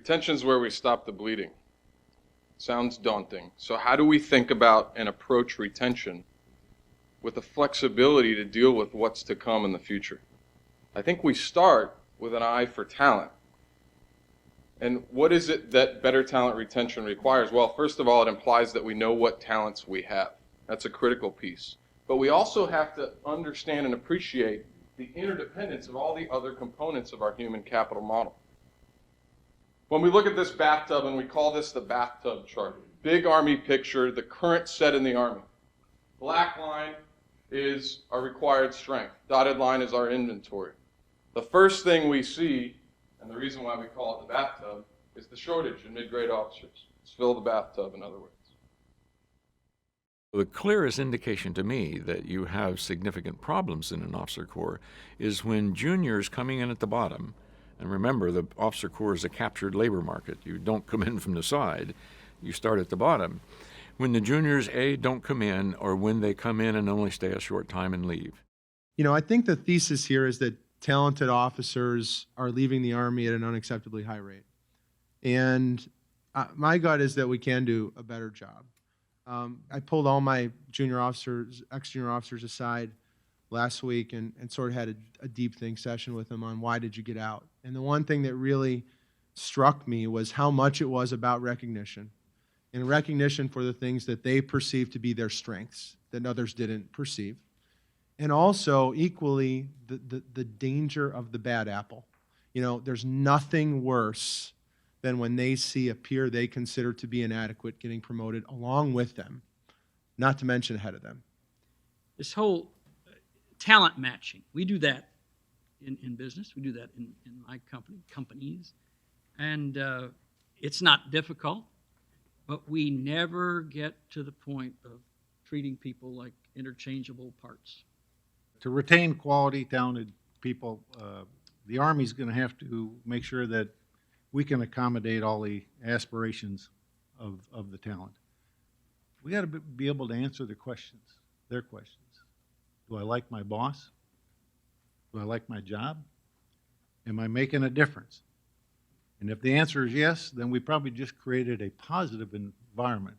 Retention is where we stop the bleeding. Sounds daunting. So how do we think about and approach retention with the flexibility to deal with what's to come in the future? I think we start with an eye for talent. And what is it that better talent retention requires? Well, first of all, it implies that we know what talents we have. That's a critical piece. But we also have to understand and appreciate the interdependence of all the other components of our human capital model. When we look at this bathtub, and we call this the bathtub chart, big Army picture, the current set in the Army. Black line is our required strength. Dotted line is our inventory. The first thing we see, and the reason why we call it the bathtub, is the shortage in mid-grade officers. Let's fill the bathtub, in other words. The clearest indication to me that you have significant problems in an officer corps is when juniors coming in at the bottom, and remember the officer corps is a captured labor market. You don't come in from the side, you start at the bottom. When the juniors, A, don't come in, or when they come in and only stay a short time and leave. You know, I think the thesis here is that talented officers are leaving the Army at an unacceptably high rate. And my gut is that we can do a better job. I pulled all my junior officers, ex-junior officers aside last week and sort of had a deep think session with them on why did you get out. And the one thing that really struck me was how much it was about recognition, and recognition for the things that they perceived to be their strengths that others didn't perceive. And also, equally, the danger of the bad apple. You know, there's nothing worse than when they see a peer they consider to be inadequate getting promoted along with them, not to mention ahead of them. This whole talent matching, we do that in business. We do that in my companies. And it's not difficult, but we never get to the point of treating people like interchangeable parts. To retain quality, talented people, the Army's going to have to make sure that we can accommodate all the aspirations of the talent. We got to be able to answer their questions. Do I like my boss? Do I like my job? Am I making a difference? And if the answer is yes, then we probably just created a positive environment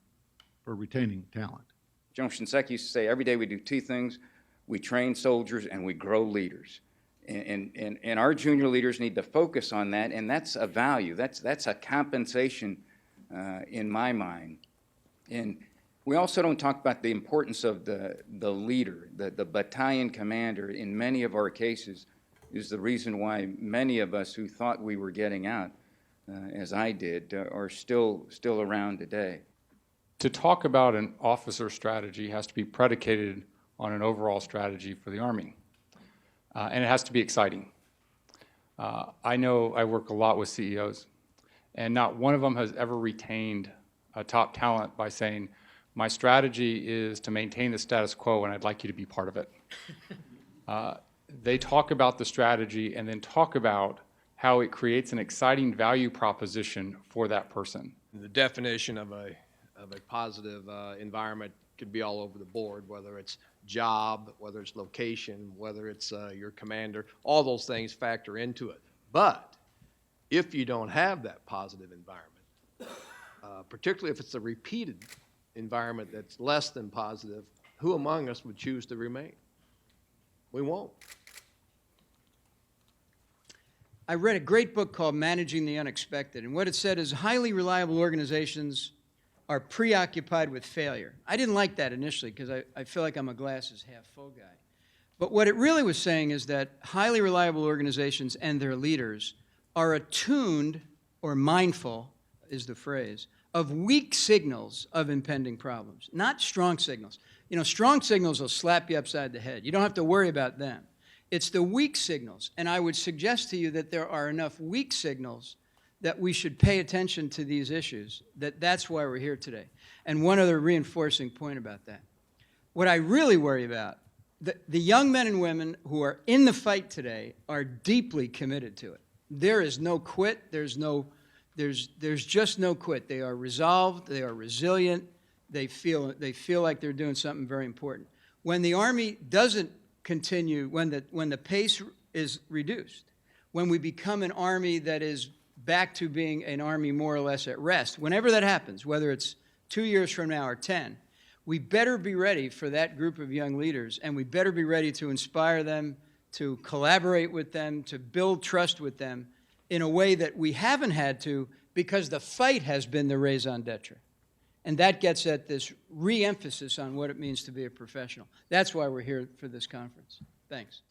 for retaining talent. General Shinseki used to say, every day we do two things. We train soldiers and we grow leaders. And our junior leaders need to focus on that, and that's a value. That's a compensation in my mind. And we also don't talk about the importance of the leader, the battalion commander. In many of our cases is the reason why many of us who thought we were getting out, as I did, are still around today. To talk about an officer strategy has to be predicated on an overall strategy for the Army. And it has to be exciting. I know I work a lot with CEOs, and not one of them has ever retained a top talent by saying, my strategy is to maintain the status quo and I'd like you to be part of it. They talk about the strategy and then talk about how it creates an exciting value proposition for that person. The definition of a positive environment could be all over the board, whether it's job, whether it's location, whether it's your commander. All those things factor into it. But if you don't have that positive environment, particularly if it's a repeated environment that's less than positive, who among us would choose to remain? We won't. I read a great book called Managing the Unexpected, and what it said is highly reliable organizations are preoccupied with failure. I didn't like that initially because I feel like I'm a glasses half full guy. But what it really was saying is that highly reliable organizations and their leaders are attuned, or mindful is the phrase, of weak signals of impending problems, not strong signals. You know, strong signals will slap you upside the head. You don't have to worry about them. It's the weak signals, and I would suggest to you that there are enough weak signals that we should pay attention to these issues, that's why we're here today. And one other reinforcing point about that. What I really worry about, the young men and women who are in the fight today are deeply committed to it. There is no quit, there's just no quit. They are resolved, they are resilient, they feel like they're doing something very important. When the Army doesn't continue, when the pace is reduced, when we become an Army that is back to being an Army more or less at rest, whenever that happens, whether it's 2 years from now or 10, we better be ready for that group of young leaders, and we better be ready to inspire them, to collaborate with them, to build trust with them in a way that we haven't had to because the fight has been the raison d'etre. And that gets at this re-emphasis on what it means to be a professional. That's why we're here for this conference. Thanks.